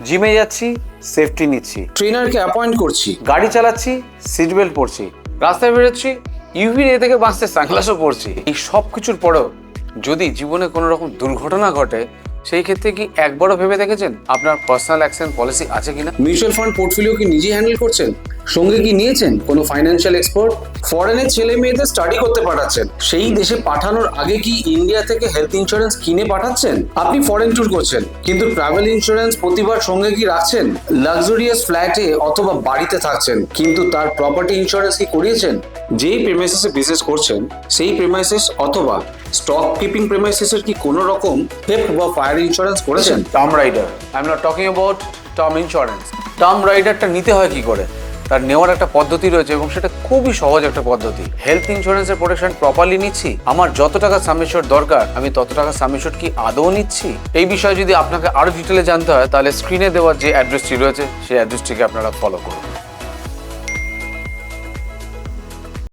জিমে যাচ্ছি, সেফটি নিচ্ছি, ট্রেনারকে অ্যাপয়েন্ট করছি, গাড়ি চালাচ্ছি, সিট বেল্ট পরছি, রাস্তায় বেরোচ্ছি, ইউভি রে থেকে বাঁচতে সানগ্লাসও পরছি। এই সব কিছুর পরেও যদি জীবনে কোনো রকম দুর্ঘটনা ঘটে, সেই ক্ষেত্রে কি একবারও ভেবে দেখেছেন আপনার পার্সোনাল অ্যাক্সিডেন্ট পলিসি আছে কিনা? মিউচুয়াল ফান্ড পোর্টফোলিও কি নিজে হ্যান্ডেল করছেন? সঙ্গে কি নিয়েছেন কোনো ফাইন্যান্সিয়াল এক্সপার্ট? ফরেনের ছেলে মেয়েদের স্টাডি করতে পাঠাচ্ছেন, সেই দেশে পাঠানোর আগে কি ইন্ডিয়া থেকে হেলথ ইন্স্যুরেন্স কিনে পাঠাচ্ছেন? আপনি ফরেন ট্যুর করছেন কিন্তু ট্রাভেল ইন্স্যুরেন্স প্রতিবার সঙ্গে কি রাখছেন? লাক্সারিয়াস ফ্ল্যাটে অথবা বাড়িতে থাকছেন কিন্তু তার প্রপার্টি ইন্স্যুরেন্স কি করিয়েছেন? যেই প্রেমাইসিসে বিজনেস করছেন সেই প্রেমাইসিস অথবা স্টক কিপিং প্রেমাইসিসের কি কোনো রকম থেফট বা ফায়ার ইন্স্যুরেন্স করেছেন? Term rider, I am not talking about term insurance. Term রাইডারটা নিতে হয় কি করে? তার নেওয়ার একটা পদ্ধতি রয়েছে এবং সেটা খুবই সহজ একটা পদ্ধতি। হেলথ ইন্স্যুরেন্সের প্রোটেকশন প্রপারলি নিচ্ছি? আমার যত টাকা সাম অ্যাসিওর্ড দরকার আমি তত টাকা সাম অ্যাসিওর্ড কি আদৌ নিচ্ছি? এই বিষয়ে যদি আপনাকে আরো ডিটেলে জানতে হয় তাহলে স্ক্রিনে দেওয়া যে অ্যাড্রেসটি রয়েছে সেই অ্যাড্রেসটিকে আপনারা ফলো করুন।